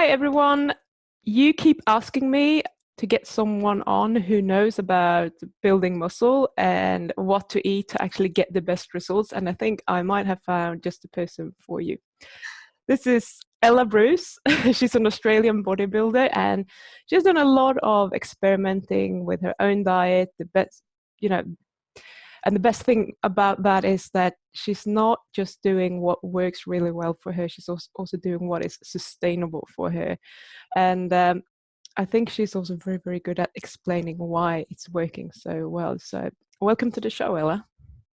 Hi, everyone. You keep asking me to get someone on who knows about building muscle and what to eat to actually get the best results. And I think I might have found just the person for you. This is Ella Bruce. She's an Australian bodybuilder and she's done a lot of experimenting with her own diet. You know, and the best thing about that is that she's not just doing what works really well for her, she's also doing what is sustainable for her. And I think she's also very, very good at explaining why it's working so well. So welcome to the show, Ella.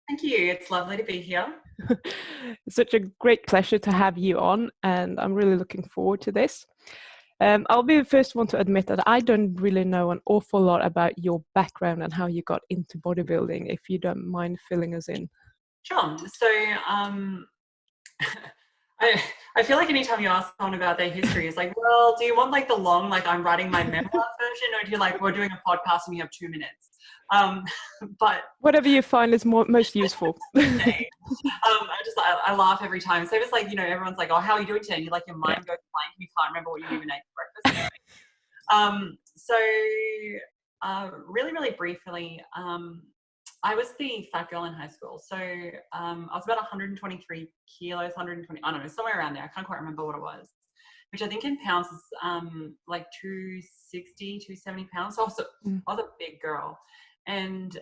Thank you. It's lovely to be here. It's such a great pleasure to have you on, and I'm really looking forward to this. I'll be the first one to admit that I don't really know an awful lot about your background and how you got into bodybuilding, if you don't mind filling us in. Sure. So I feel like anytime you ask someone about their history, it's like, well, do you want like the long, like I'm writing my memoir version, or do you like we're doing a podcast and you have 2 minutes? But whatever you find is most useful. I laugh every time. So it's like, everyone's like, oh, how are you doing today? And you're like, your mind goes blank and you can't remember what you even ate for breakfast. Really, really briefly, I was the fat girl in high school. So I was about 123 kilos, 120, I don't know, somewhere around there. I can't quite remember what it was, which I think in pounds is like 260, 270 pounds. So I was a big girl. And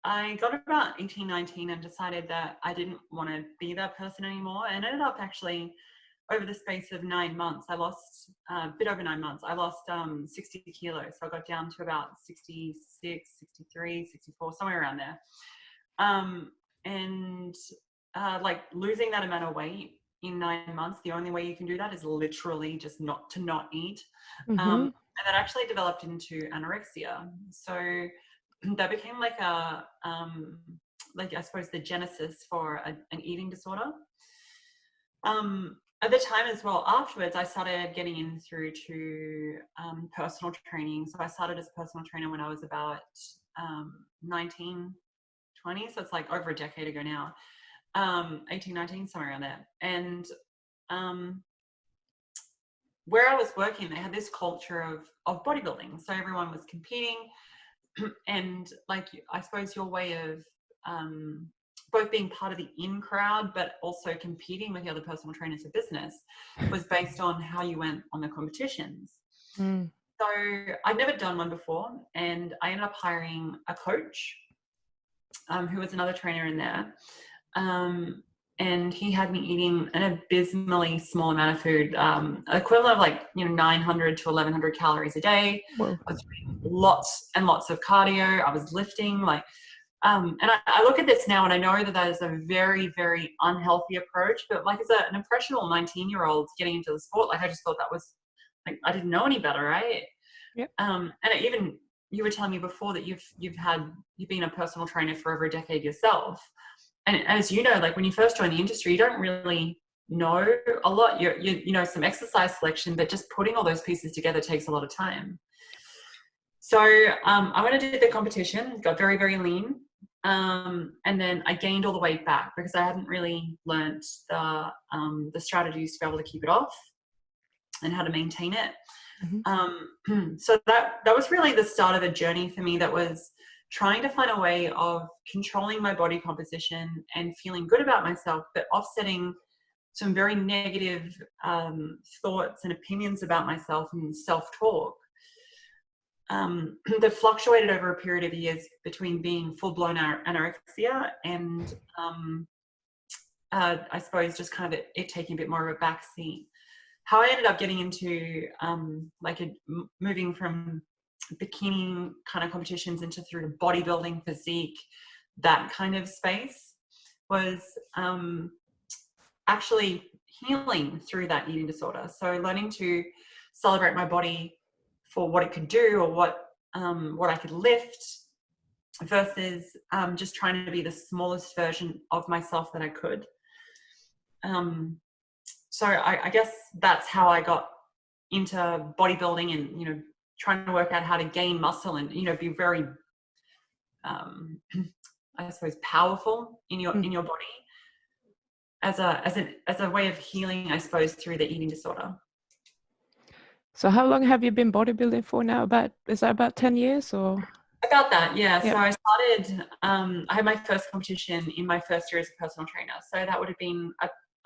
I got about 18, 19 and decided that I didn't want to be that person anymore. And ended up actually, over the space of 9 months, I lost a bit over 9 months. I lost 60 kilos. So I got down to about 66, 63, 64, somewhere around there. Like losing that amount of weight in 9 months, the only way you can do that is literally just not eat. And that actually developed into anorexia. So that became like I suppose the genesis for an eating disorder. At the time as well, afterwards, I started getting in through to personal training. So I started as a personal trainer when I was about 19, 20. So it's like over a decade ago now, 18, 19, somewhere around there. And where I was working, they had this culture of bodybuilding. So everyone was competing. And like, I suppose your way of both being part of the in crowd, but also competing with the other personal trainers for business was based on how you went on the competitions. So I'd never done one before, and I ended up hiring a coach who was another trainer in there. And he had me eating an abysmally small amount of food, equivalent of like 900 to 1100 calories a day. Whoa. I was doing lots and lots of cardio. I was lifting and I look at this now and I know that is a very, very unhealthy approach, but like as an impressionable 19-year-old getting into the sport, like I just thought that was like, I didn't know any better, right? Yep. And even you were telling me before that you've been a personal trainer for over a decade yourself. And as you know, like when you first join the industry, you don't really know a lot. You know some exercise selection, but just putting all those pieces together takes a lot of time. So I went to do the competition, got very, very lean. And then I gained all the weight back because I hadn't really learnt the strategies to be able to keep it off and how to maintain it. So that was really the start of a journey for me that was trying to find a way of controlling my body composition and feeling good about myself, but offsetting some very negative thoughts and opinions about myself and self-talk that fluctuated over a period of years between being full-blown anorexia and I suppose just kind of it taking a bit more of a backseat. How I ended up getting into moving from bikini kind of competitions into through to bodybuilding, physique, that kind of space was actually healing through that eating disorder. So learning to celebrate my body for what it could do or what I could lift versus just trying to be the smallest version of myself that I could. So I guess that's how I got into bodybuilding and, trying to work out how to gain muscle and, be very, I suppose, powerful in your body. as a way of healing, I suppose, through the eating disorder. So how long have you been bodybuilding for now? Is that about 10 years or? About that, yeah. Yeah. So I started, I had my first competition in my first year as a personal trainer. So that would have been,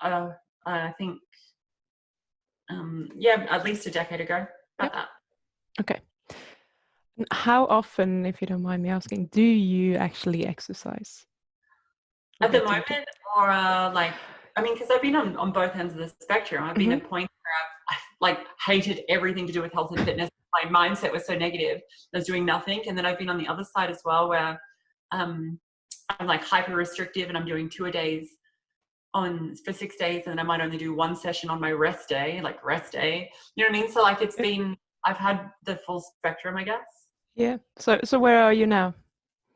I think, yeah, at least a decade ago, about that. Okay. How often, if you don't mind me asking, do you actually exercise? At the moment, or like, I mean, because I've been on both ends of the spectrum. I've been at points where I've like hated everything to do with health and fitness. My mindset was so negative. I was doing nothing. And then I've been on the other side as well, where I'm like hyper restrictive and I'm doing 2 a days for 6 days. And then I might only do 1 session on my rest day, like rest day. You know what I mean? So like it's been, I've had the full spectrum, I guess. Yeah. So where are you now?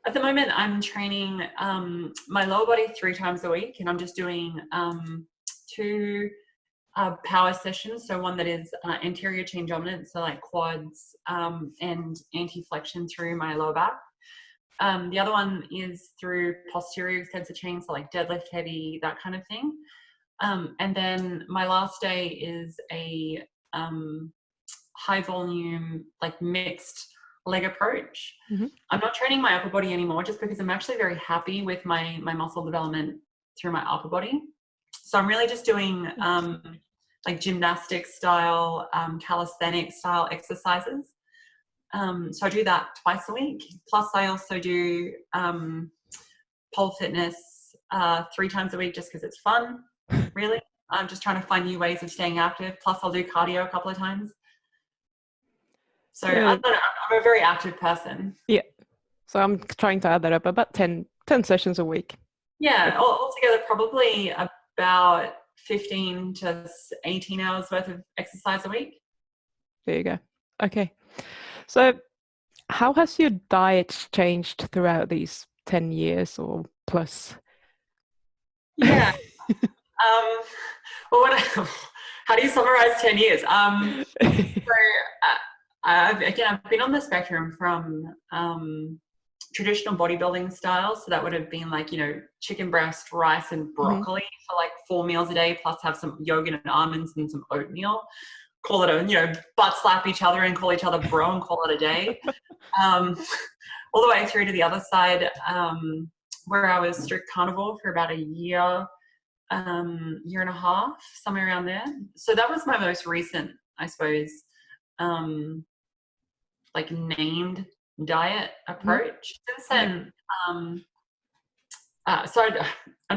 At the moment, I'm training my lower body 3 times a week, and I'm just doing 2 power sessions. So one that is anterior chain dominant, so like quads and anti-flexion through my lower back. The other one is through posterior extensor chain, so like deadlift heavy, that kind of thing. And then my last day is a high volume, like mixed leg approach. I'm not training my upper body anymore just because I'm actually very happy with my muscle development through my upper body. So I'm really just doing like gymnastic style, calisthenic style exercises. So I do that twice a week. Plus I also do pole fitness 3 times a week just because it's fun, really. I'm just trying to find new ways of staying active. Plus I'll do cardio a couple of times. So I don't know, I'm a very active person. Yeah. So I'm trying to add that up, about 10 sessions a week. Yeah, altogether probably about 15 to 18 hours worth of exercise a week. There you go. Okay. So how has your diet changed throughout these 10 years or plus? Yeah. Well, how do you summarize 10 years? Again, I've been on the spectrum from traditional bodybuilding styles. So that would have been like, chicken breast, rice, and broccoli for like 4 meals a day, plus have some yogurt and almonds and some oatmeal. Call it butt slap each other and call each other bro and call it a day. All the way through to the other side, where I was strict carnivore for about a year, year and a half, somewhere around there. So that was my most recent, I suppose, like named diet approach. Since then,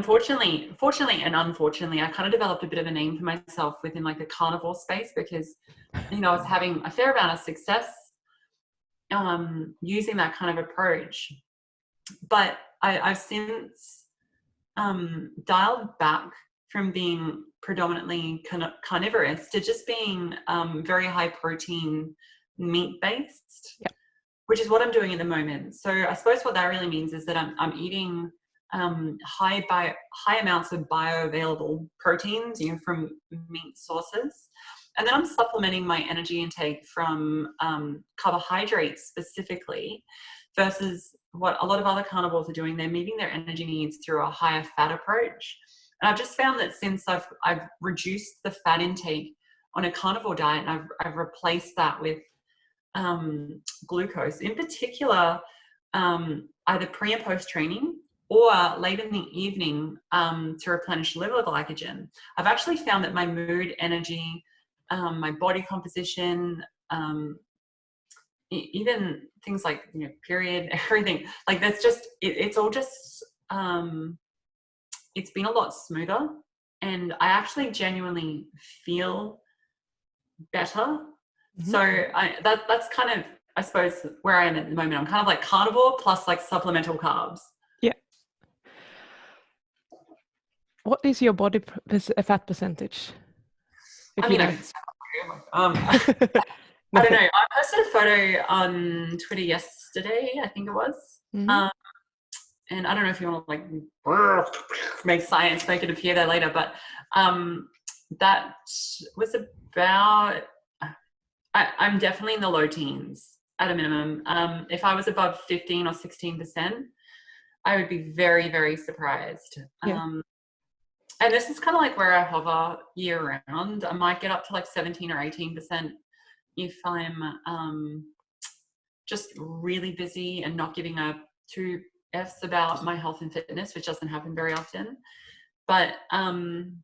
fortunately and unfortunately, I kind of developed a bit of a name for myself within like the carnivore space because, I was having a fair amount of success using that kind of approach. But I've since dialed back from being predominantly carnivorous to just being very high protein meat based, which is what I'm doing at the moment. So I suppose what that really means is that I'm eating high amounts of bioavailable proteins, from meat sources. And then I'm supplementing my energy intake from carbohydrates specifically, versus what a lot of other carnivores are doing. They're meeting their energy needs through a higher fat approach. And I've just found that since I've reduced the fat intake on a carnivore diet, and I've replaced that with glucose, in particular, either pre and post training or late in the evening to replenish liver glycogen, I've actually found that my mood, energy, my body composition, even things like period, everything, like that's just it's all just it's been a lot smoother, and I actually genuinely feel better. So that's kind of, I suppose, where I am at the moment. I'm kind of like carnivore plus like supplemental carbs. Yeah. What is your body fat percentage? I mean, I don't know. I posted a photo on Twitter yesterday, I think it was. And I don't know if you want to like make it appear there later, but that was about, I'm definitely in the low teens at a minimum. If I was above 15 or 16%, I would be very, very surprised. And this is kind of like where I hover year round. I might get up to like 17 or 18% if I'm just really busy and not giving a two F's about my health and fitness, which doesn't happen very often. But on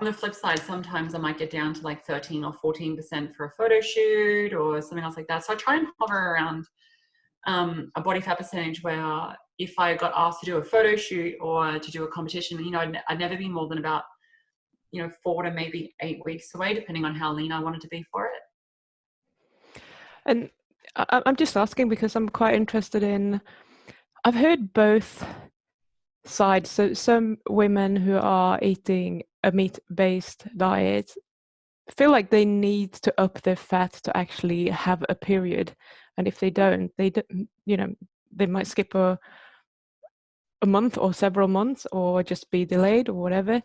the flip side, sometimes I might get down to like 13 or 14% for a photo shoot or something else like that. So I try and hover around a body fat percentage where if I got asked to do a photo shoot or to do a competition, you know, I'd never be more than about, you know, 4 to maybe 8 weeks away, depending on how lean I wanted to be for it. And I'm just asking because I'm quite interested in, I've heard both sides. So some women who are eating a meat-based diet feel like they need to up their fat to actually have a period. And if they don't, you know, they might skip a month or several months or just be delayed or whatever.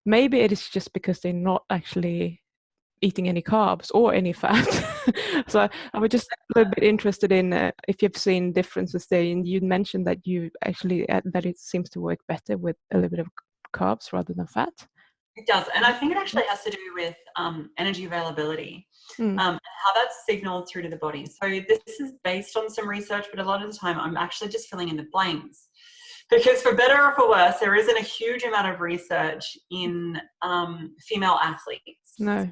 Maybe it is just because they're not actually eating any carbs or any fat. So I was just a little bit interested in if you've seen differences there. And you mentioned that you actually that it seems to work better with a little bit of carbs rather than fat. It does. And I think it actually has to do with energy availability, and how that's signaled through to the body. So this is based on some research, but a lot of the time I'm actually just filling in the blanks. Because for better or for worse, there isn't a huge amount of research in female athletes. No.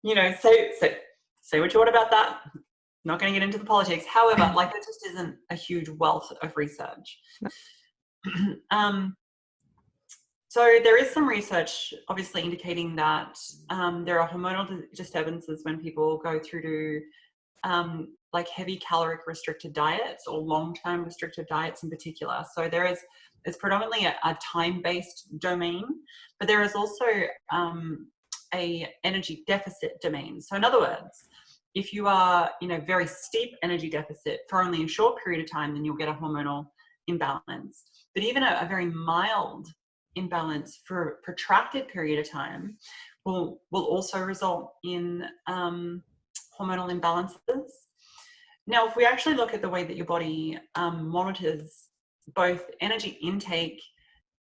You know, say what you want about that. Not going to get into the politics. However, like there just isn't a huge wealth of research. No. So there is some research obviously indicating that there are hormonal disturbances when people go through to like heavy caloric restricted diets or long-term restricted diets in particular. So it's predominantly a time-based domain, but there is also a energy deficit domain. So in other words, if you are in a very steep energy deficit for only a short period of time, then you'll get a hormonal imbalance. But even a very mild imbalance for a protracted period of time will also result in hormonal imbalances. Now, if we actually look at the way that your body monitors both energy intake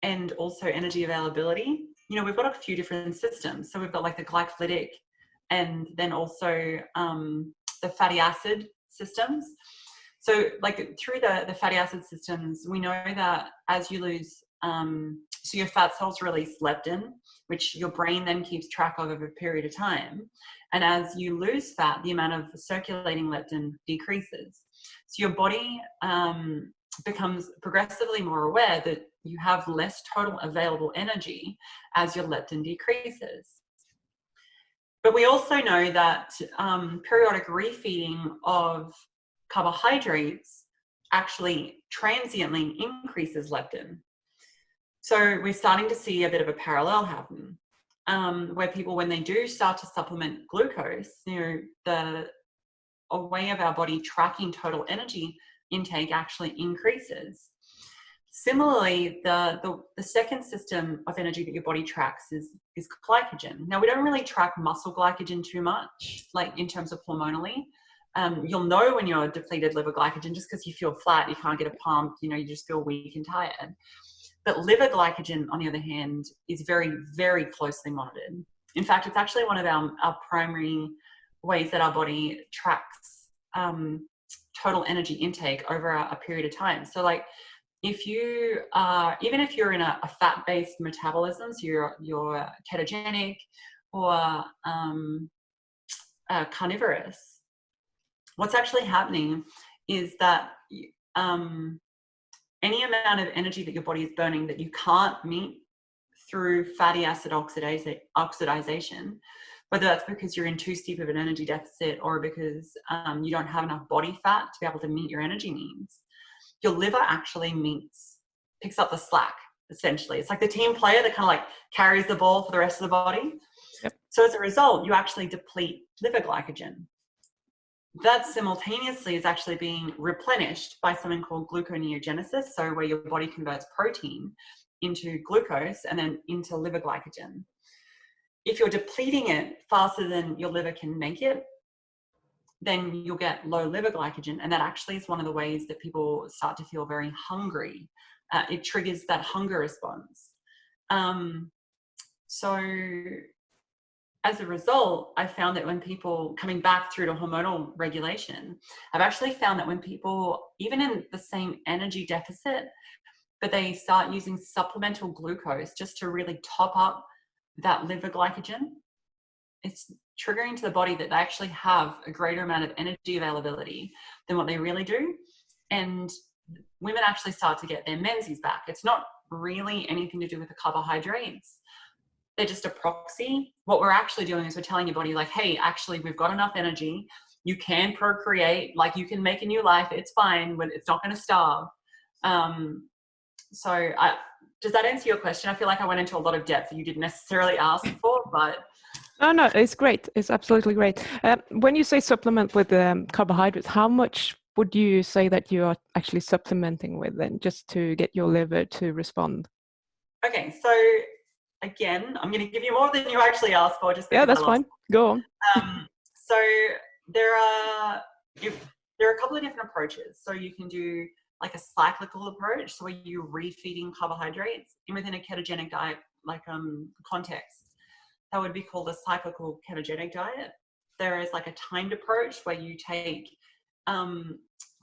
and also energy availability, you know, we've got a few different systems. So we've got like the glycolytic and then also the fatty acid systems. So like through the fatty acid systems, we know that as you lose, so your fat cells release leptin, which your brain then keeps track of over a period of time. And as you lose fat, the amount of circulating leptin decreases. So your body becomes progressively more aware that you have less total available energy as your leptin decreases. But we also know that periodic refeeding of carbohydrates actually transiently increases leptin. So we're starting to see a bit of a parallel happen where people, when they do start to supplement glucose, you know, a way of our body tracking total energy intake actually increases. Similarly, the second system of energy that your body tracks is glycogen. Now, we don't really track muscle glycogen too much, like in terms of hormonally. You'll know when you're depleted liver glycogen just because you feel flat, you can't get a pump, you know, you just feel weak and tired. But liver glycogen, on the other hand, is very, very closely monitored. In fact, it's actually one of our primary ways that our body tracks total energy intake over a period of time. So like if you even if you're in a fat-based metabolism, so you're ketogenic or carnivorous, what's actually happening is that any amount of energy that your body is burning that you can't meet through fatty acid oxidation, whether that's because you're in too steep of an energy deficit or because you don't have enough body fat to be able to meet your energy needs, your liver actually picks up the slack, essentially. It's like the team player that kind of like carries the ball for the rest of the body. Yep. So as a result, you actually deplete liver glycogen. That simultaneously is actually being replenished by something called gluconeogenesis, so where your body converts protein into glucose and then into liver glycogen. If you're depleting it faster than your liver can make it, then you'll get low liver glycogen, and that actually is one of the ways that people start to feel very hungry. It triggers that hunger response. So as a result, I found that when people coming back through to hormonal regulation, I've actually found that when people, even in the same energy deficit, but they start using supplemental glucose just to really top up that liver glycogen, it's triggering to the body that they actually have a greater amount of energy availability than what they really do. And women actually start to get their menses back. It's not really anything to do with the carbohydrates. They're just a proxy. What we're actually doing is we're telling your body like, hey, actually, we've got enough energy. You can procreate, like you can make a new life. It's fine, but it's not going to starve. Does that answer your question? I feel like I went into a lot of depth that you didn't necessarily ask for, but... No, it's great. It's absolutely great. When you say supplement with carbohydrates, how much would you say that you are actually supplementing with then, just to get your liver to respond? Okay, so again, I'm going to give you more than you actually asked for. Just Yeah, that's fine. Go on. So there are a couple of different approaches. So you can do like a cyclical approach, so where you're refeeding carbohydrates within a ketogenic diet, like context. That would be called a cyclical ketogenic diet. There is like a timed approach where you take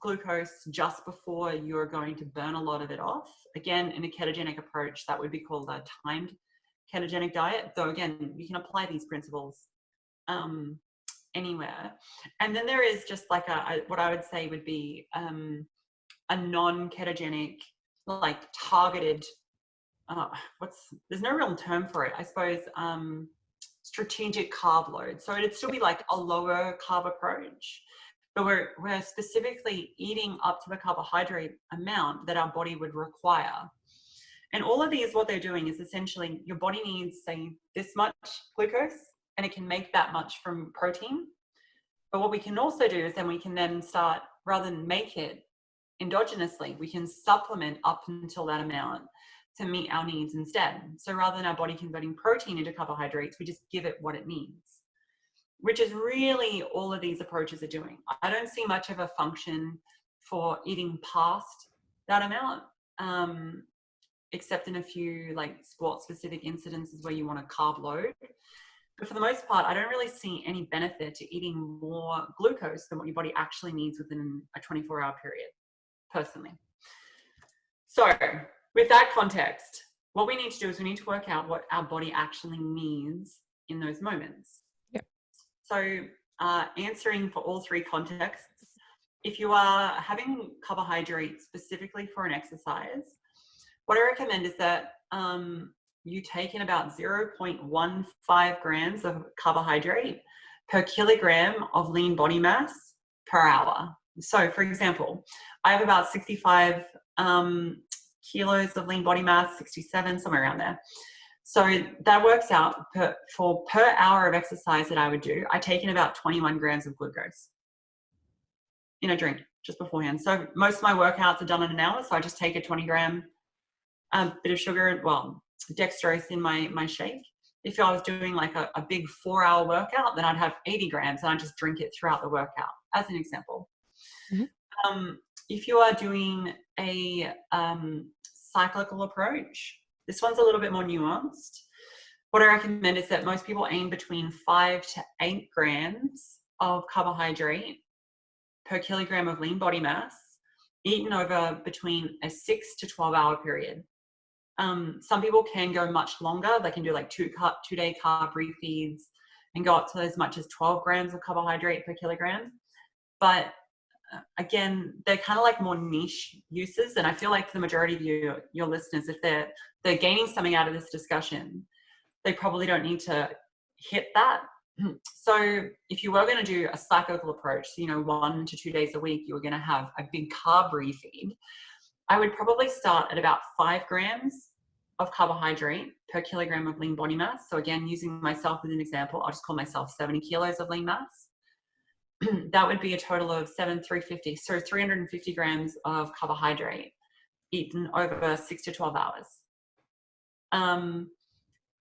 glucose just before you're going to burn a lot of it off. Again, in a ketogenic approach, that would be called a timed ketogenic diet. Though again, you can apply these principles anywhere. And then there is just like what I would say would be a non-ketogenic, like targeted, there's no real term for it, I suppose, strategic carb load. So it'd still be like a lower carb approach, but we're specifically eating up to the carbohydrate amount that our body would require. And all of these, what they're doing is essentially your body needs, say, this much glucose, and it can make that much from protein. But what we can also do is then we can then start, rather than make it endogenously, we can supplement up until that amount to meet our needs instead. So rather than our body converting protein into carbohydrates, we just give it what it needs, which is really all of these approaches are doing. I don't see much of a function for eating past that amount, except in a few like sport-specific incidences where you want to carb load. But for the most part, I don't really see any benefit to eating more glucose than what your body actually needs within a 24-hour period, personally. So with that context, what we need to do is we need to work out what our body actually needs in those moments. Yep. So answering for all three contexts, if you are having carbohydrates specifically for an exercise, what I recommend is that you take in about 0.15 grams of carbohydrate per kilogram of lean body mass per hour. So for example, I have about 65 kilos of lean body mass, 67, somewhere around there. So that works out per hour of exercise that I would do, I take in about 21 grams of glucose in a drink just beforehand. So most of my workouts are done in an hour. So I just take a 20-gram bit of sugar, well, dextrose in my shake. If I was doing like a big 4-hour workout, then I'd have 80 grams and I'd just drink it throughout the workout, as an example. Mm-hmm. If you are doing a cyclical approach, this one's a little bit more nuanced. What I recommend is that most people aim between 5 to 8 grams of carbohydrate per kilogram of lean body mass, eaten over between a 6 to 12-hour period. Some people can go much longer. They can do like 2-day carb refeeds and go up to as much as 12 grams of carbohydrate per kilogram. But again, they're kind of like more niche uses. And I feel like for the majority of your listeners, if they're gaining something out of this discussion, they probably don't need to hit that. So if you were going to do a cyclical approach, 1 to 2 days a week, you were going to have a big carb refeed, I would probably start at about 5 grams of carbohydrate per kilogram of lean body mass. So again, using myself as an example, I'll just call myself 70 kilos of lean mass. That would be a total of 350. So 350 grams of carbohydrate eaten over 6 to 12 hours.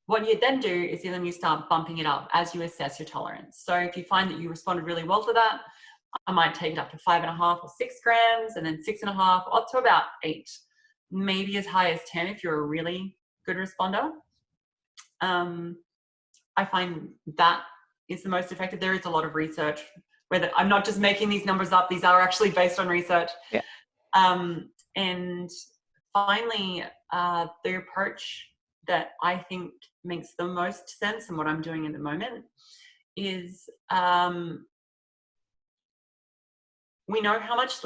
What you then do is then you start bumping it up as you assess your tolerance. So if you find that you responded really well to that, I might take it up to 5.5 or 6 grams, and then 6.5 up to about 8, maybe as high as 10 if you're a really good responder. I find that is the most effective. There is a lot of research, whether I'm not just making these numbers up, these are actually based on research. Yeah. And finally, the approach that I think makes the most sense and what I'm doing at the moment is we know how much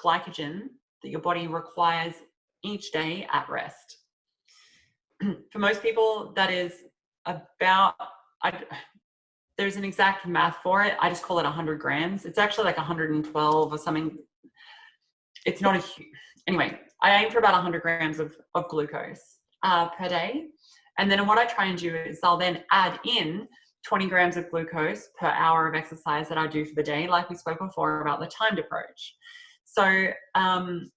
glycogen that your body requires each day at rest. For most people, that is about, there's an exact math for it. I just call it 100 grams. It's actually like 112 or something. It's not a huge, anyway, I aim for about 100 grams of glucose per day. And then what I try and do is I'll then add in 20 grams of glucose per hour of exercise that I do for the day, like we spoke before about the timed approach. So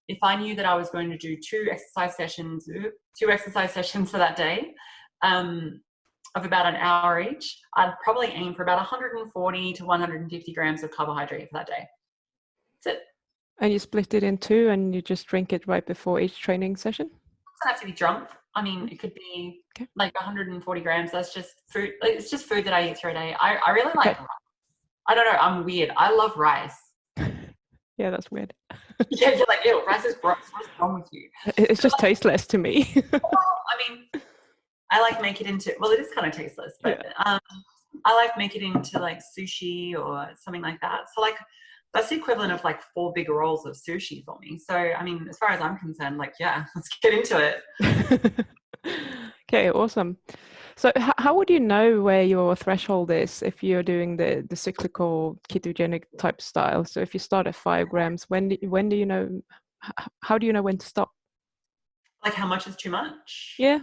if I knew that I was going to do two exercise sessions for that day of about an hour each, I'd probably aim for about 140 to 150 grams of carbohydrate for that day. That's it. And you split it in two and you just drink it right before each training session? It doesn't have to be drunk. I mean, it could be like 140 grams. That's just food. It's just food that I eat through a day. I really like rice. I don't know. I'm weird. I love rice. Yeah, that's weird. Yeah, you're like, ew, rice is gross. What's wrong with you? It's just tasteless to me. Well, I mean, I like make it into, well, it is kind of tasteless, but I like make it into like sushi or something like that. So like, that's the equivalent of like 4 big rolls of sushi for me. So, I mean, as far as I'm concerned, like, yeah, let's get into it. Okay, awesome. So how would you know where your threshold is if you're doing the cyclical ketogenic type style? So if you start at 5 grams, when do you know, how do you know when to stop? Like how much is too much? Yeah.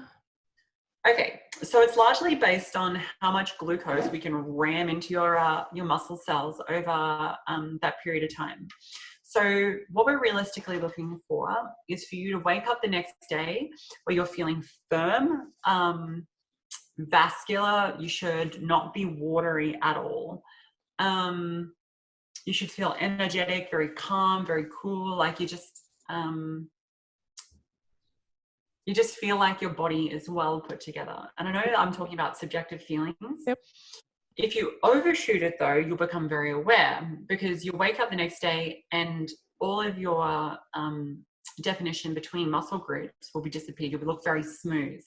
Okay, so it's largely based on how much glucose we can ram into your muscle cells over that period of time. So what we're realistically looking for is for you to wake up the next day where you're feeling firm, vascular. You should not be watery at all. You should feel energetic, very calm, very cool, like you just feel like your body is well put together. And I know I'm talking about subjective feelings. Yep. If you overshoot it though, you'll become very aware because you wake up the next day and all of your definition between muscle groups will be disappeared. You'll look very smooth.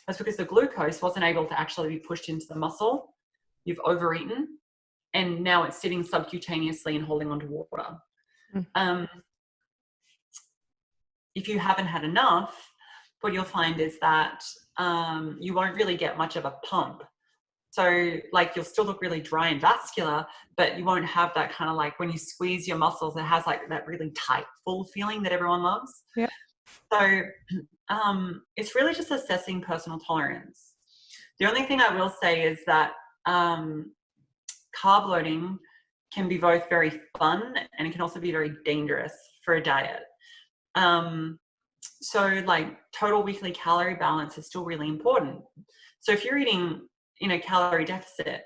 That's because the glucose wasn't able to actually be pushed into the muscle. You've overeaten and now it's sitting subcutaneously and holding onto water. If you haven't had enough, what you'll find is that you won't really get much of a pump. So like you'll still look really dry and vascular, but you won't have that kind of like when you squeeze your muscles, it has like that really tight, full feeling that everyone loves. Yeah. So it's really just assessing personal tolerance. The only thing I will say is that carb loading can be both very fun and it can also be very dangerous for a diet. So like total weekly calorie balance is still really important. So if you're eating in a calorie deficit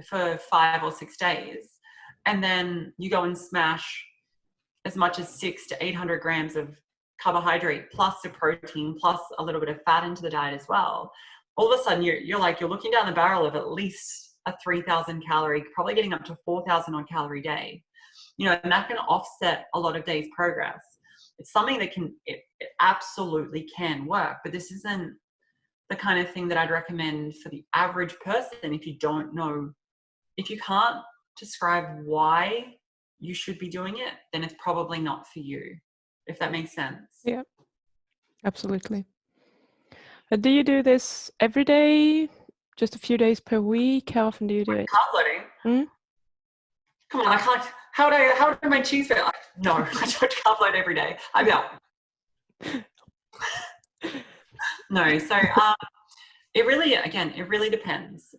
for 5 or 6 days, and then you go and smash as much as 600 to 800 grams of carbohydrate plus the protein plus a little bit of fat into the diet as well, all of a sudden you're looking down the barrel of at least a 3,000 calorie, probably getting up to 4,000 on calorie day, and that can offset a lot of days' progress. It's something that it absolutely can work, but this isn't the kind of thing that I'd recommend for the average person. If you can't describe why you should be doing it, then it's probably not for you, if that makes sense. Yeah, absolutely. Do you do this every day? Just a few days per week? How often do you do it? Carb loading? Come on, I can't. How do my cheese feel? No, I don't carb load every day. I'm out. No, so it really depends.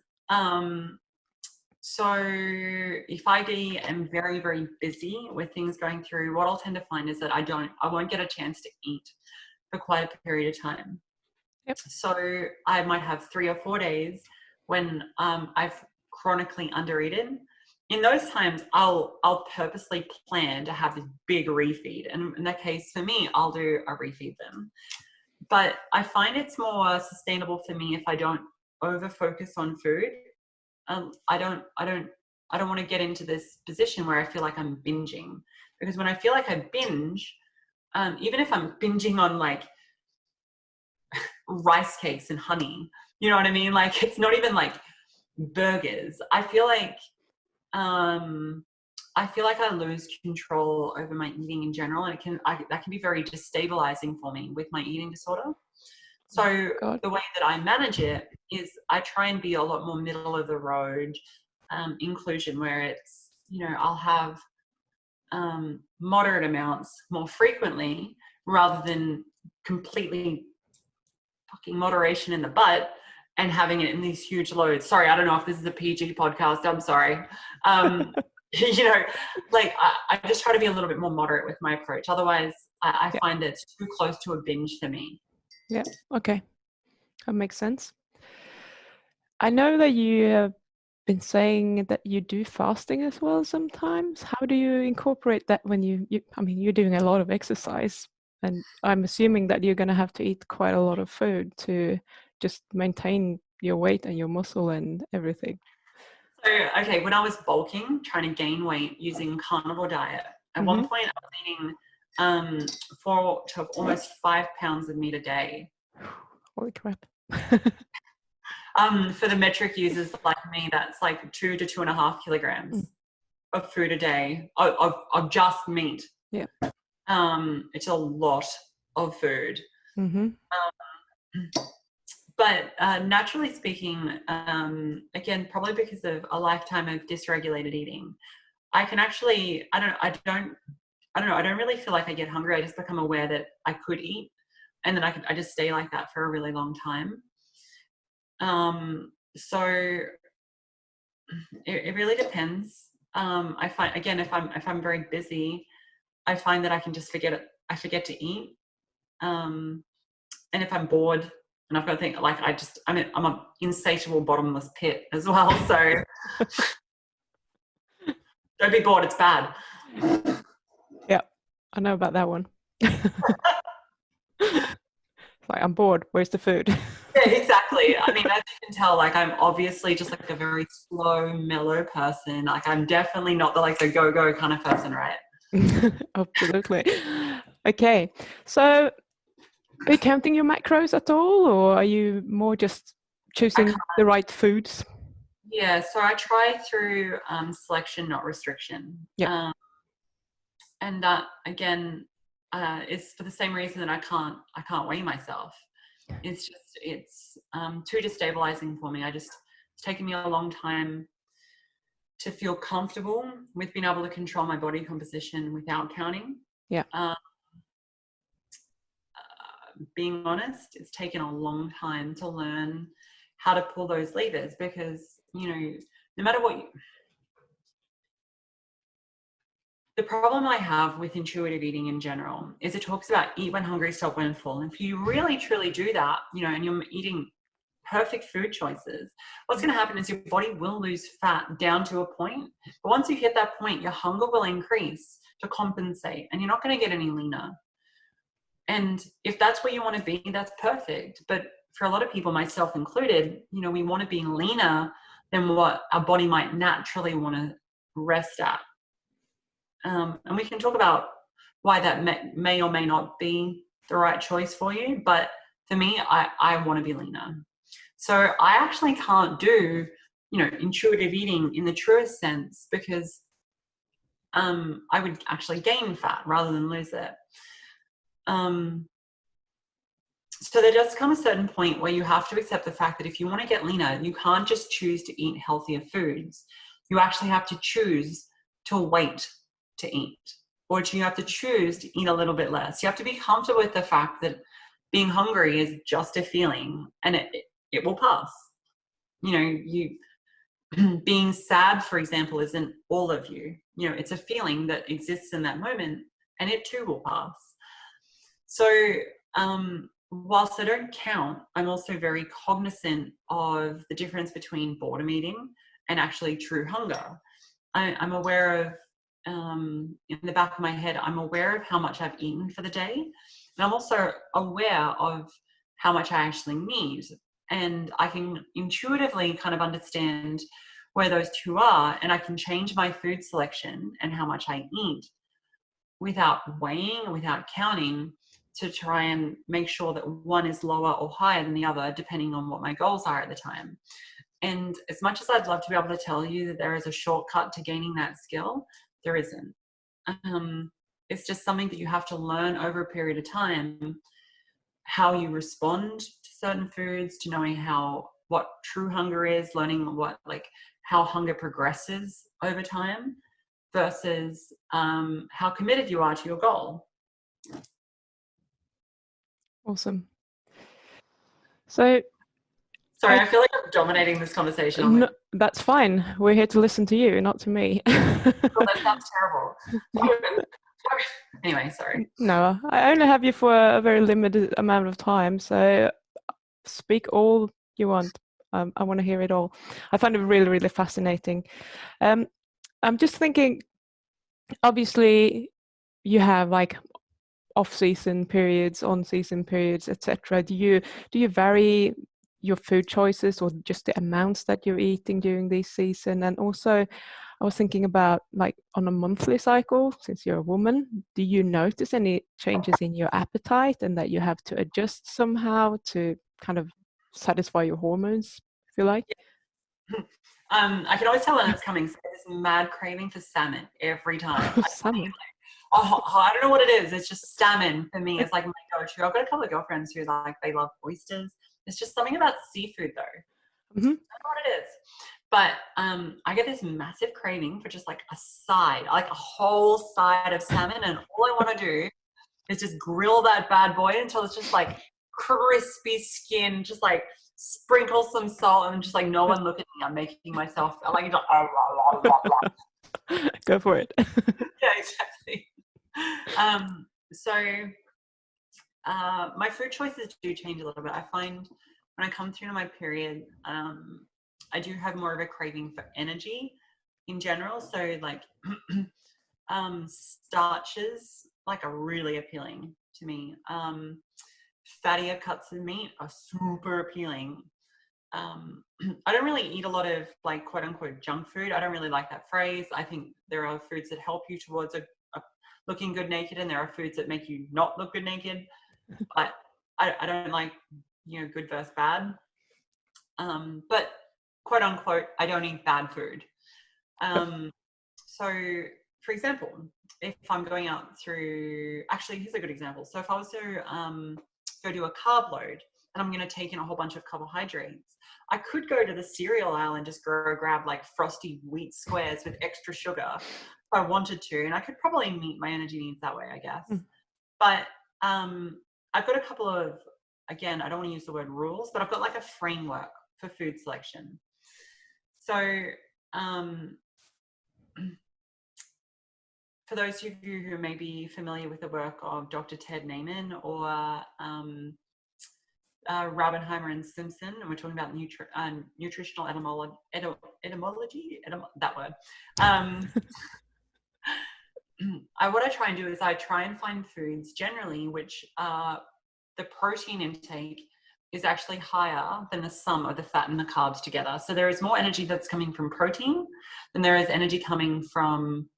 So if I am very, very busy with things going through, what I'll tend to find is that I won't get a chance to eat for quite a period of time. Yep. So I might have 3 or 4 days when I've chronically undereaten. In those times, I'll purposely plan to have this big refeed. And in that case, for me, I'll do a refeed then. but I find it's more sustainable for me if I don't over focus on food. I don't want to get into this position where I feel like I'm binging, because when I feel like I binge, even if I'm binging on like rice cakes and honey, you know what I mean? Like, it's not even like burgers. I feel like I lose control over my eating in general, and that can be very destabilizing for me with my eating disorder. So God. the way that I manage it is I try and be a lot more middle of the road inclusion, where it's, I'll have moderate amounts more frequently rather than completely fucking moderation in the butt and having it in these huge loads. Sorry, I don't know if this is a PG podcast. I'm sorry. Like I just try to be a little bit more moderate with my approach. Otherwise, I find it's too close to a binge for me. Yeah. Okay. That makes sense. I know that you have been saying that you do fasting as well sometimes. How do you incorporate that when you're doing a lot of exercise, and I'm assuming that you're going to have to eat quite a lot of food to just maintain your weight and your muscle and everything. So, okay, when I was bulking, trying to gain weight using carnivore diet, at one point I was eating 4 to almost 5 pounds of meat a day. Holy crap. For the metric users like me, that's like 2 to 2.5 kilograms of food a day of just meat. Yeah. It's a lot of food. Mm-hmm. But naturally speaking, again, probably because of a lifetime of dysregulated eating, I can actually, I don't really feel like I get hungry. I just become aware that I could eat, and then I just stay like that for a really long time. So it really depends. I find, again, if I'm very busy, I find that I can just I forget to eat. And if I'm bored and I've got to think, like, I'm an insatiable bottomless pit as well. So don't be bored, it's bad. Yeah, I know about that one. Like, I'm bored, where's the food? Yeah, exactly. I mean, as you can tell, like, I'm obviously just like a very slow, mellow person. Like, I'm definitely not the go-go kind of person, right? Absolutely. Okay, so are you counting your macros at all, or are you more just choosing the right foods? Yeah, so I try through selection, not restriction. Yeah. And that, again, is for the same reason that I can't weigh myself. It's too destabilizing for me. It's taken me a long time to feel comfortable with being able to control my body composition without counting. Yeah. Being honest, it's taken a long time to learn how to pull those levers, because, no matter what the problem I have with intuitive eating in general is it talks about eat when hungry, stop when full. And if you really truly do that, and you're eating perfect food choices, what's going to happen is your body will lose fat down to a point. But once you hit that point, your hunger will increase to compensate, and you're not going to get any leaner. And if that's where you want to be, that's perfect. But for a lot of people, myself included, we want to be leaner than what our body might naturally want to rest at. And we can talk about why that may or may not be the right choice for you. But for me, I want to be leaner. So I actually can't do, intuitive eating in the truest sense, because I would actually gain fat rather than lose it. So there does come a certain point where you have to accept the fact that if you want to get leaner, you can't just choose to eat healthier foods. You actually have to choose to wait to eat, or you have to choose to eat a little bit less. You have to be comfortable with the fact that being hungry is just a feeling, and it will pass. Being sad, for example, isn't all of you. It's a feeling that exists in that moment, and it too will pass. So whilst I don't count, I'm also very cognizant of the difference between boredom eating and actually true hunger. I'm aware of in the back of my head, I'm aware of how much I've eaten for the day. And I'm also aware of how much I actually need. And I can intuitively kind of understand where those two are, and I can change my food selection and how much I eat without weighing, without counting, to try and make sure that one is lower or higher than the other, depending on what my goals are at the time. And as much as I'd love to be able to tell you that there is a shortcut to gaining that skill, there isn't. It's just something that you have to learn over a period of time, how you respond to certain foods, to knowing what true hunger is, learning how hunger progresses over time versus how committed you are to your goal. Awesome. So sorry, I feel like I'm dominating this conversation. No, that's fine. We're here to listen to you, not to me. Oh, that sounds terrible. Anyway, sorry. No, I only have you for a very limited amount of time, so speak all you want. I want to hear it all. I find it really, really fascinating. I'm just thinking, obviously, you have like off-season periods, on-season periods, etc. Do you vary your food choices or just the amounts that you're eating during this season? And also, I was thinking about like on a monthly cycle, since you're a woman, do you notice any changes in your appetite and that you have to adjust somehow to kind of satisfy your hormones, if you like? I can always tell when it's coming. So there's mad craving for salmon every time. Salmon. I don't know what it is. It's just salmon for me. It's like my go-to. I've got a couple of girlfriends who they love oysters. It's just something about seafood though. Mm-hmm. I don't know what it is. But I get this massive craving for just like a side, like a whole side of salmon. And all I want to do is just grill that bad boy until it's just like crispy skin, just like sprinkle some salt and just like no one look at me. I'm making myself like Go for it. yeah, exactly. So my food choices do change a little bit. I find when I come through to my period, I do have more of a craving for energy in general. So like starches like are really appealing to me. Fattier cuts of meat are super appealing. I don't really eat a lot of like quote unquote junk food. I don't really like that phrase. I think there are foods that help you towards a looking good naked, and there are foods that make you not look good naked. But I don't like, good versus bad. But quote unquote, I don't eat bad food. So for example, if I'm going out actually, here's a good example. So if I was to go do a carb load and I'm going to take in a whole bunch of carbohydrates, I could go to the cereal aisle and just grab like frosty wheat squares with extra sugar if I wanted to, and I could probably meet my energy needs that way, I guess. But I've got a couple of, again, I don't want to use the word rules, but I've got like a framework for food selection. So for those of you who may be familiar with the work of Dr. Ted Naiman or Raubenheimer and Simpson, and we're talking about nutritional etymology, that word. What I try and do is I try and find foods generally which the protein intake is actually higher than the sum of the fat and the carbs together. So there is more energy that's coming from protein than there is energy coming from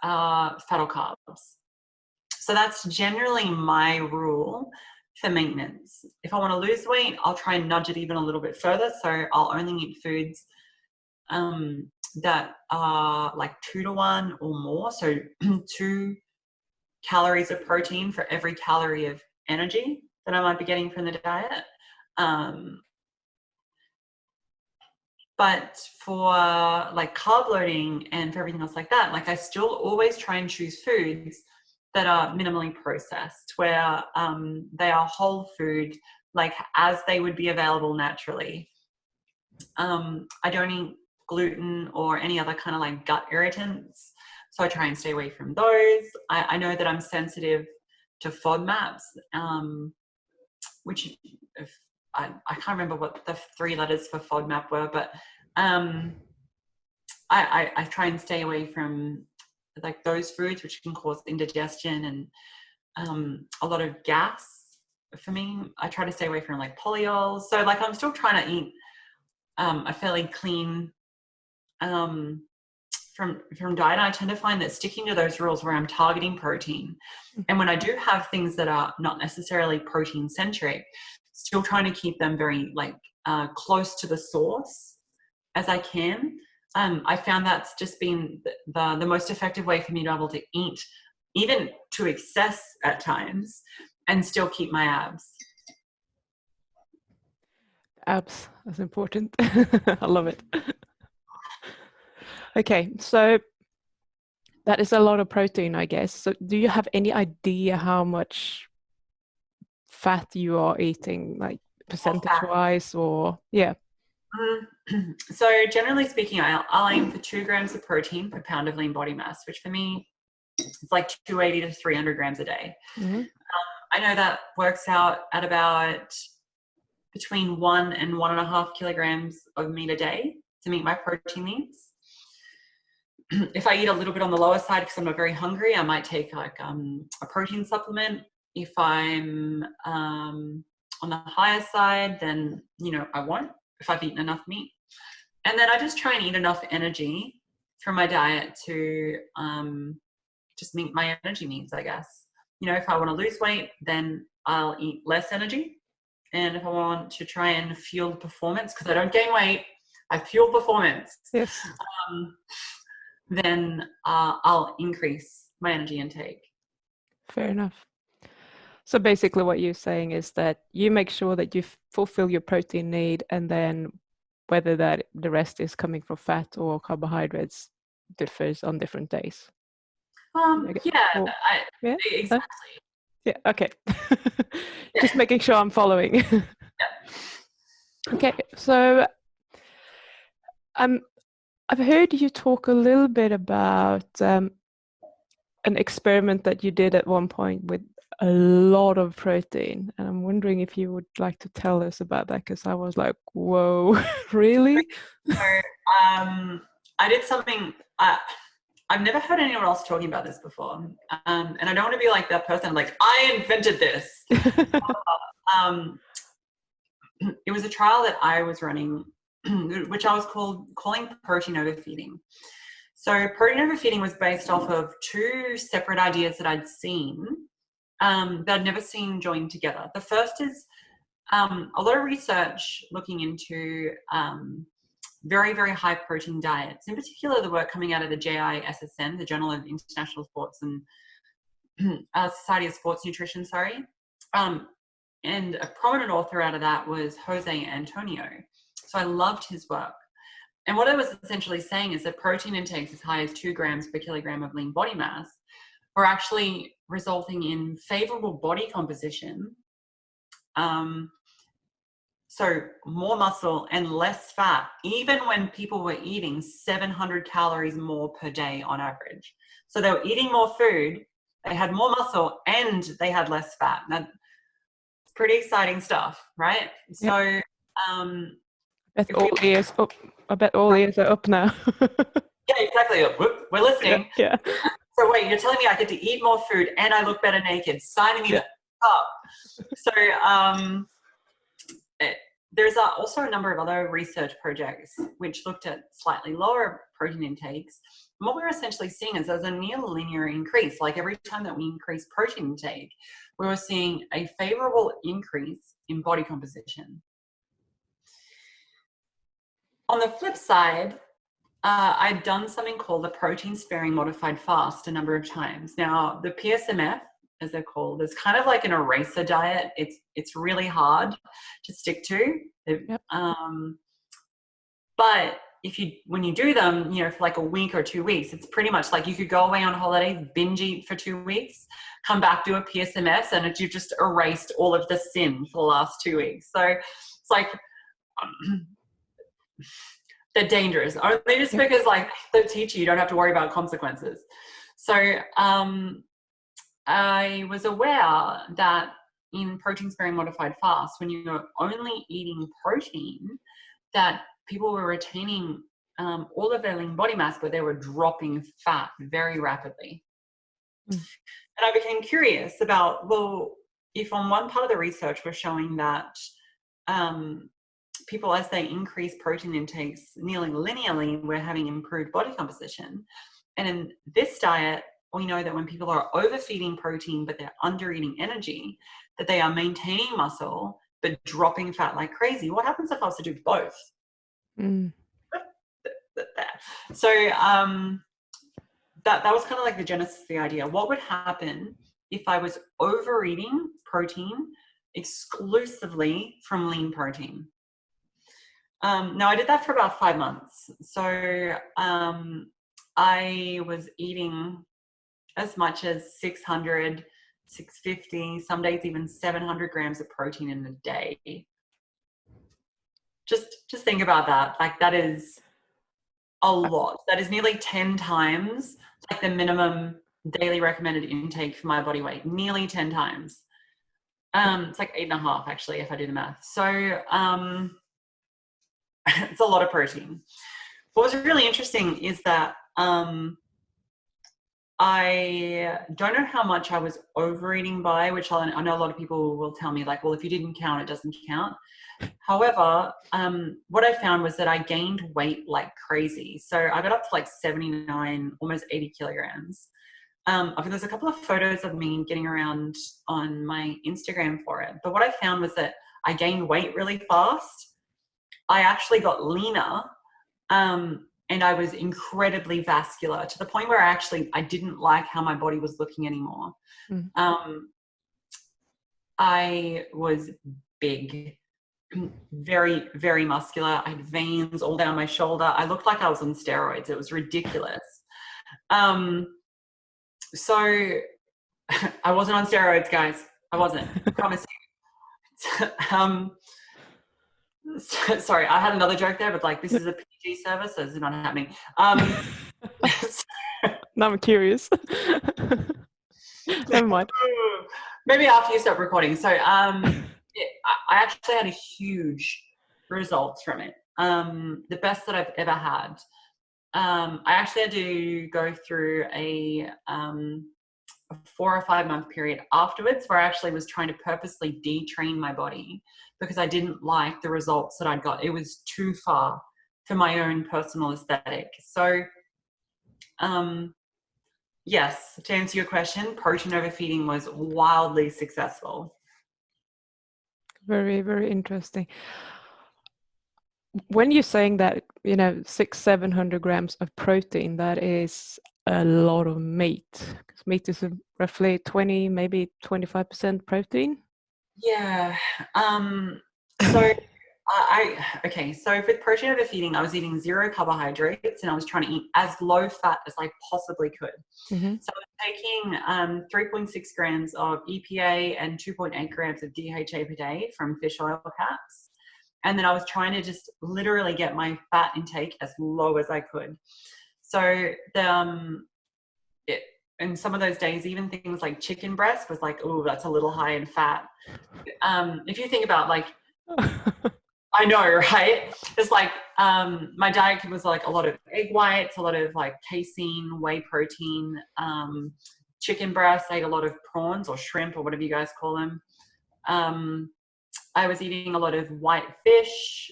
fat or carbs. So that's generally my rule for maintenance. If I want to lose weight, I'll try and nudge it even a little bit further. So I'll only eat foods that are like 2-to-1 or more. So 2 calories of protein for every calorie of energy that I might be getting from the diet. But for like carb loading and for everything else like that, like I still always try and choose foods that are minimally processed, where they are whole food, like as they would be available naturally. I don't eat gluten or any other kind of like gut irritants, so I try and stay away from those. I know that I'm sensitive to FODMAPs, which I can't remember what the 3 letters for FODMAP were, but I try and stay away from like those foods, which can cause indigestion and a lot of gas. For me, I try to stay away from like polyols. So like I'm still trying to eat a fairly clean from diet. I tend to find that sticking to those rules where I'm targeting protein, and when I do have things that are not necessarily protein centric, still trying to keep them very like close to the source as I can. I found that's just been the most effective way for me to be able to eat, even to excess at times, and still keep my abs. Abs, that's important. I love it. Okay, so that is a lot of protein, I guess. So do you have any idea how much fat you are eating, like percentage wise, or yeah? So generally speaking, I'll aim for 2 grams of protein per pound of lean body mass, which for me is like 280 to 300 grams a day. Mm-hmm. I know that works out at about between 1 and 1.5 kilograms of meat a day to meet my protein needs. If I eat a little bit on the lower side because I'm not very hungry, I might take like a protein supplement. If I'm on the higher side, then I won't, if I've eaten enough meat. And then I just try and eat enough energy from my diet to just meet my energy needs, I guess. If I want to lose weight, then I'll eat less energy. And if I want to try and fuel performance, because I don't gain weight, I fuel performance. Yes. Then I'll increase my energy intake. Fair enough. So basically what you're saying is that you make sure that you fulfill your protein need, and then whether that the rest is coming from fat or carbohydrates differs on different days. Yeah, exactly. Yeah, okay. Just making sure I'm following. Yeah. Okay, so I've heard you talk a little bit about an experiment that you did at one point with a lot of protein, and I'm wondering if you would like to tell us about that, because I was like, whoa, really? So I did something, I've never heard anyone else talking about this before, and I don't want to be like that person like, I invented this. It was a trial that I was running, which I was calling protein overfeeding. So protein overfeeding was based off of 2 separate ideas that I'd seen that I'd never seen joined together. The first is a lot of research looking into very, very high protein diets, in particular the work coming out of the JISSN, the Journal of International Sports and Society of Sports Nutrition, and a prominent author out of that was Jose Antonio. So I loved his work. And what I was essentially saying is that protein intakes as high as 2 grams per kilogram of lean body mass were actually resulting in favorable body composition. So more muscle and less fat, even when people were eating 700 calories more per day on average. So they were eating more food, they had more muscle, and they had less fat. Now, it's pretty exciting stuff, right? Yep. So I bet all ears are up now. Yeah, exactly. We're listening. Yeah. So wait, you're telling me I get to eat more food and I look better naked? Signing me up. So there's also a number of other research projects which looked at slightly lower protein intakes. And what we're essentially seeing is there's a near linear increase. Like every time that we increase protein intake, we were seeing a favorable increase in body composition. On the flip side, I'd done something called the protein sparing modified fast a number of times. Now, the PSMF, as they're called, is kind of like an eraser diet. It's really hard to stick to. Yep. But when you do them, for like a week or 2 weeks, it's pretty much like you could go away on holiday, binge eat for 2 weeks, come back, do a PSMS, and you've just erased all of the sin for the last 2 weeks. So it's like they're dangerous. Only just because like they teach you don't have to worry about consequences. So I was aware that in protein sparing modified fast, when you're only eating protein, that people were retaining all of their lean body mass, but they were dropping fat very rapidly. Mm. And I became curious about, well, if on one part of the research we're showing that people, as they increase protein intakes nearly linearly, we're having improved body composition. And in this diet, we know that when people are overfeeding protein, but they're under eating energy, that they are maintaining muscle, but dropping fat like crazy. What happens if I was to do both? Mm. So that was kind of like the genesis of the idea. What would happen if I was overeating protein exclusively from lean protein? Now, I did that for about 5 months. So I was eating as much as 600, 650, some days even 700 grams of protein in a day. Just think about that. Like, that is a lot. That is nearly 10 times like the minimum daily recommended intake for my body weight. Nearly 10 times. It's like 8.5 actually, if I do the math. So it's a lot of protein. What was really interesting is that I don't know how much I was overeating by, which I know a lot of people will tell me like, well, if you didn't count, it doesn't count. However, what I found was that I gained weight like crazy. So I got up to like 79, almost 80 kilograms. There's a couple of photos of me getting around on my Instagram for it. But what I found was that I gained weight really fast. I actually got leaner. And I was incredibly vascular to the point where I didn't like how my body was looking anymore. Mm. I was big, very, very muscular. I had veins all down my shoulder. I looked like I was on steroids. It was ridiculous. So I wasn't on steroids, guys. I wasn't. I promise you. Sorry, I had another joke there, but like, this is a PG service, so it's not happening. Now I'm curious. Never mind. Maybe after you stop recording. So I actually had a huge results from it. The best that I've ever had. I actually had to go through a 4 or 5 month period afterwards where I actually was trying to purposely detrain my body because I didn't like the results that I'd got. It was too far for my own personal aesthetic. So yes, to answer your question, protein overfeeding was wildly successful. Very, very interesting. When you're saying that, 600-700 grams of protein, that is a lot of meat. Because meat is roughly 20, maybe 25% protein. Yeah. So so with protein overfeeding, I was eating 0 carbohydrates and I was trying to eat as low fat as I possibly could. Mm-hmm. So I was taking 3.6 grams of EPA and 2.8 grams of DHA per day from fish oil caps. And then I was trying to just literally get my fat intake as low as I could. So in some of those days, even things like chicken breast was like, oh, that's a little high in fat. If you think about like, I know, right? It's like my diet was like a lot of egg whites, a lot of like casein, whey protein, chicken breast. I ate a lot of prawns or shrimp or whatever you guys call them. I was eating a lot of white fish.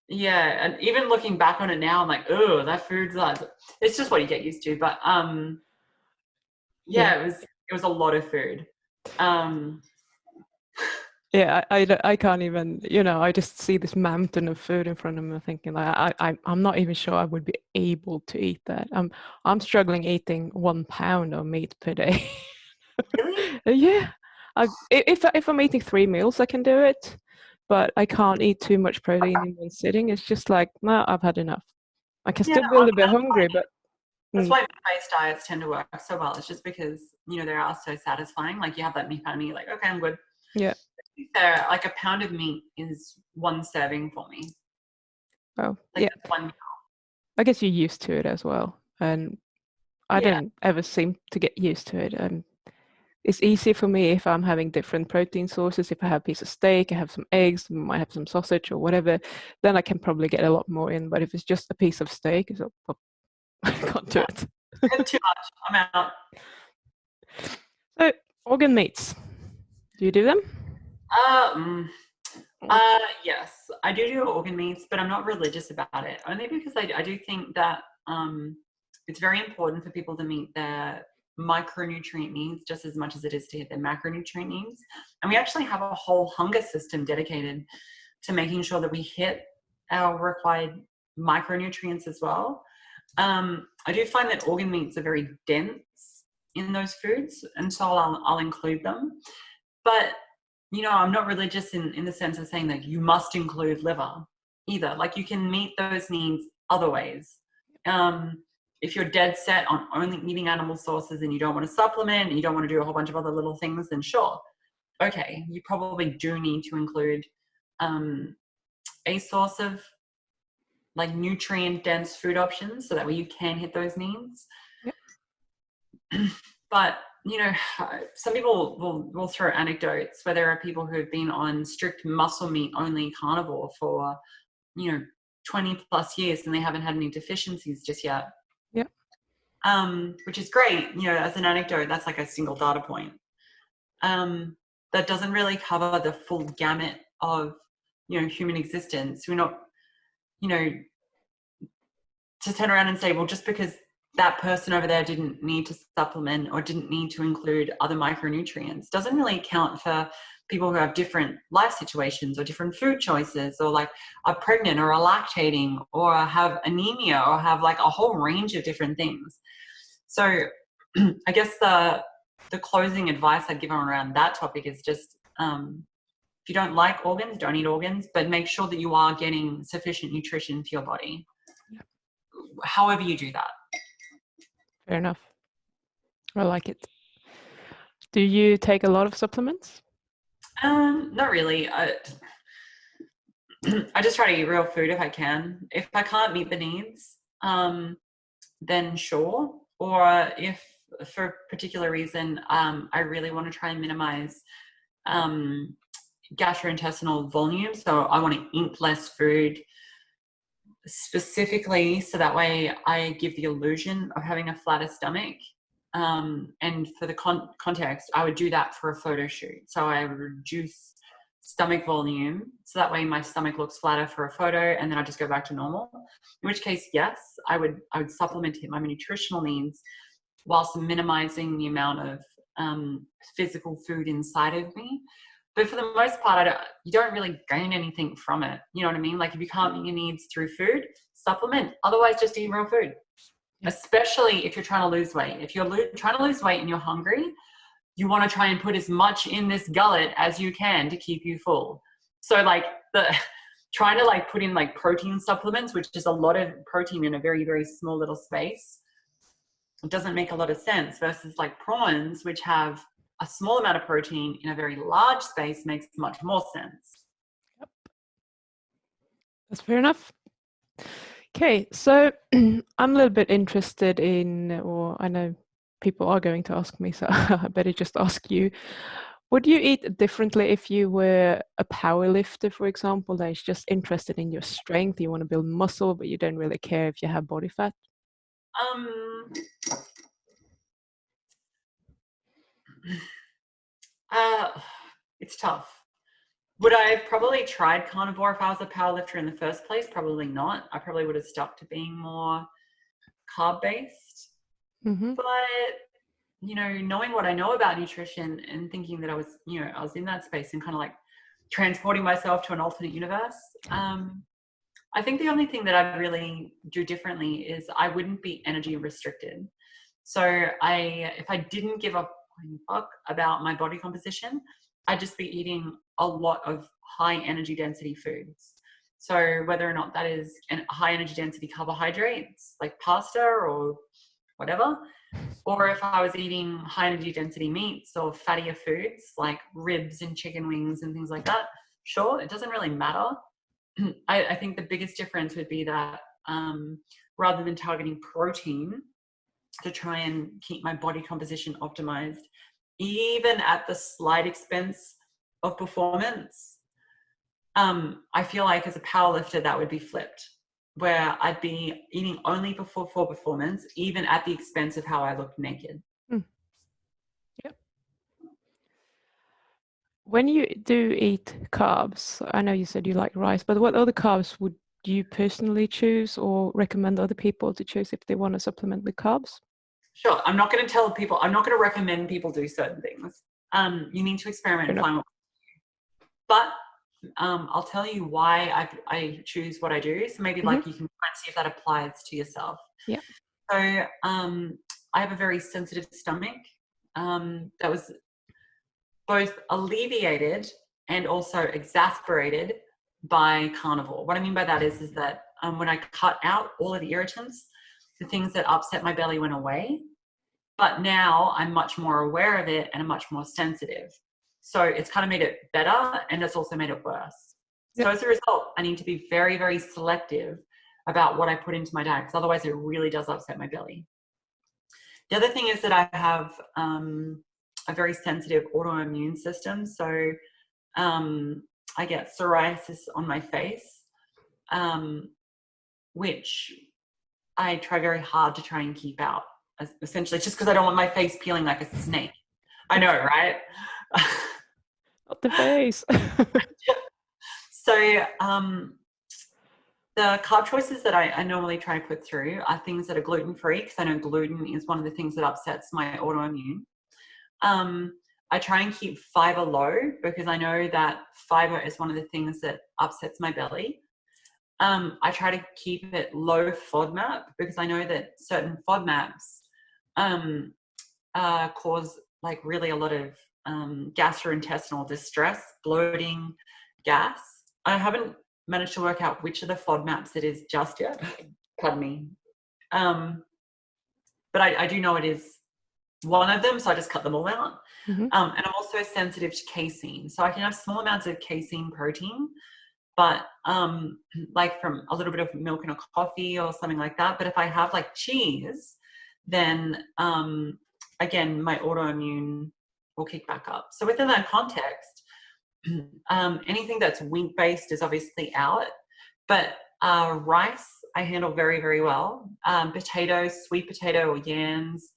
Yeah, and even looking back on it now, I'm like, oh, that food's like, it's just what you get used to. But yeah, it was a lot of food. Yeah, I can't even, I just see this mountain of food in front of me thinking like I'm not even sure I would be able to eat that. I'm struggling eating 1 pound of meat per day. Really? Yeah. If I'm eating 3 meals, I can do it, but I can't eat too much protein in one sitting. It's just like, no, I've had enough. I can still be a little bit hungry, but that's why meat-based diets tend to work so well. It's just because, they are so satisfying. Like, you have that meat pan and you're like, okay, I'm good. Yeah. To be fair, like a pound of meat is 1 serving for me. Oh, like, yeah. That's 1 meal. I guess you're used to it as well. And I don't ever seem to get used to it. it's easy for me if I'm having different protein sources. If I have a piece of steak, I have some eggs, might have some sausage or whatever, then I can probably get a lot more in. But if it's just a piece of steak, so I can't do it. Too much. I'm out. So organ meats, do you do them? Mm, yes, I do organ meats, but I'm not religious about it. Only because I do think that it's very important for people to meet their micronutrient needs just as much as it is to hit their macronutrient needs. And we actually have a whole hunger system dedicated to making sure that we hit our required micronutrients as well. I do find that organ meats are very dense in those foods, and so I'll include them. But I'm not religious in the sense of saying that you must include liver either. Like, you can meet those needs other ways. If you're dead set on only eating animal sources and you don't want to supplement and you don't want to do a whole bunch of other little things, then sure. Okay, you probably do need to include a source of like nutrient dense food options so that way you can hit those needs. Yep. But some people will throw anecdotes where there are people who have been on strict muscle meat only carnivore for 20 plus years and they haven't had any deficiencies just yet. Yeah. Which is great. As an anecdote, that's like a single data point. That doesn't really cover the full gamut of human existence. We're not to turn around and say, well, just because that person over there didn't need to supplement or didn't need to include other micronutrients doesn't really account for people who have different life situations or different food choices, or like are pregnant or are lactating or have anemia or have like a whole range of different things. So I guess the closing advice I'd give around that topic is just if you don't like organs, don't eat organs, but make sure that you are getting sufficient nutrition for your body. However you do that. Fair enough. I like it. Do you take a lot of supplements? Not really. I just try to eat real food if I can. If I can't meet the needs, then sure. Or if for a particular reason, I really want to try and minimize gastrointestinal volume. So I want to eat less food specifically so that way I give the illusion of having a flatter stomach. And for the context, I would do that for a photo shoot. So I would reduce stomach volume so that way my stomach looks flatter for a photo, and then I just go back to normal. In which case, yes, I would supplement my nutritional needs whilst minimizing the amount of physical food inside of me. But for the most part, you don't really gain anything from it. You know what I mean? Like, if you can't meet your needs through food, supplement. Otherwise, just eat real food. Yeah. Especially if you're trying to lose weight. If you're trying to lose weight and you're hungry, you want to try and put as much in this gullet as you can to keep you full. So like trying to like put in like protein supplements, which is a lot of protein in a very, very small little space, it doesn't make a lot of sense, versus like prawns, which have a small amount of protein in a very large space, makes much more sense. Yep. That's fair enough. Okay, so I'm a little bit interested in, or I know people are going to ask me, so I better just ask you. Would you eat differently if you were a power lifter, for example, that is just interested in your strength, you want to build muscle, but you don't really care if you have body fat? It's tough. Would I have probably tried carnivore if I was a powerlifter in the first place? Probably not. I probably would have stuck to being more carb-based. Mm-hmm. But, knowing what I know about nutrition and thinking that I was in that space and kind of like transporting myself to an alternate universe, I think the only thing that I'd really do differently is I wouldn't be energy restricted. So if I didn't give a fuck about my body composition, I'd just be eating a lot of high energy density foods. So whether or not that is high energy density carbohydrates like pasta or whatever, or if I was eating high energy density meats or fattier foods like ribs and chicken wings and things like that, sure, it doesn't really matter. I think the biggest difference would be that rather than targeting protein to try and keep my body composition optimized, even at the slight expense of performance, I feel like as a powerlifter, that would be flipped, where I'd be eating only for performance, even at the expense of how I look naked. Mm. Yeah. When you do eat carbs, I know you said you like rice, but what other carbs would you personally choose or recommend other people to choose if they want to supplement with carbs? Sure. I'm not going to tell people, I'm not going to recommend people do certain things. You need to experiment and find what. But I'll tell you why I choose what I do. So maybe like you can try and see if that applies to yourself. Yeah. So I have a very sensitive stomach that was both alleviated and also exasperated by carnivore. What I mean by that is that when I cut out all of the irritants, the things that upset my belly went away. But now I'm much more aware of it and I'm much more sensitive. So it's kind of made it better and it's also made it worse. Yep. So as a result, I need to be very, very selective about what I put into my diet because otherwise it really does upset my belly. The other thing is that I have a very sensitive autoimmune system. So I get psoriasis on my face, which I try very hard to try and keep out, essentially, just because I don't want my face peeling like a snake. I know, right? Not the face. So the carb choices that I normally try to put through are things that are gluten-free, because I know gluten is one of the things that upsets my autoimmune. I try and keep fiber low because I know that fiber is one of the things that upsets my belly. I try to keep it low FODMAP because I know that certain FODMAPs cause like really a lot of gastrointestinal distress, bloating, gas. I haven't managed to work out which of the FODMAPs it is just yet. Pardon me. But I do know it is one of them, so I just cut them all out. And I'm also sensitive to casein. So I can have small amounts of casein protein, but like from a little bit of milk in a coffee or something like that. But if I have like cheese, then again, my autoimmune will kick back up. So within that context, anything that's wheat-based is obviously out, but rice I handle very, very well. Potatoes, sweet potato or yams,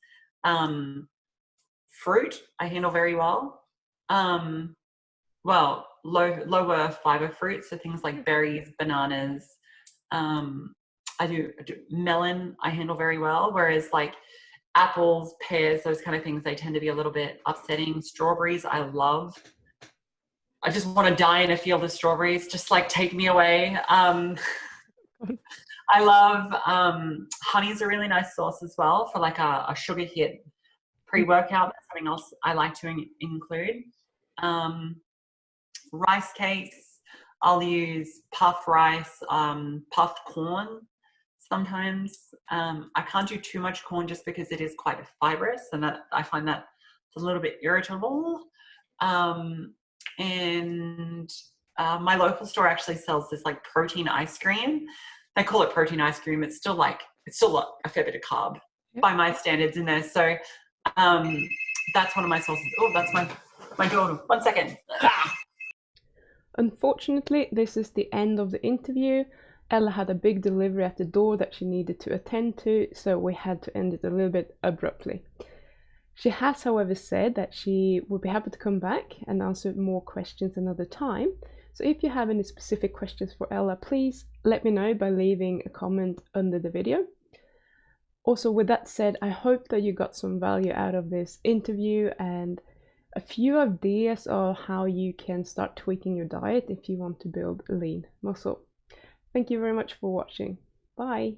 fruit I handle very well. Lower fiber fruits, so things like berries, bananas. I do melon I handle very well, whereas like apples, pears, those kind of things, they tend to be a little bit upsetting. Strawberries I love. I just want to die in a field of strawberries. Just like take me away. I love honey's a really nice sauce as well for like a sugar hit pre-workout. That's something else I like to include. Rice cakes, I'll use puffed rice, puffed corn sometimes. I can't do too much corn just because it is quite fibrous and that I find that it's a little bit irritable. My local store actually sells this like protein ice cream. They call it protein ice cream. It's still a fair bit of carb by my standards in there. So that's one of my sources. Oh, that's my daughter. 1 second. Unfortunately, this is the end of the interview. Ella had a big delivery at the door that she needed to attend to, so we had to end it a little bit abruptly. She has, however, said that she would be happy to come back and answer more questions another time. So if you have any specific questions for Ella, please let me know by leaving a comment under the video. Also, with that said, I hope that you got some value out of this interview and a few ideas of how you can start tweaking your diet if you want to build lean muscle. Thank you very much for watching. Bye!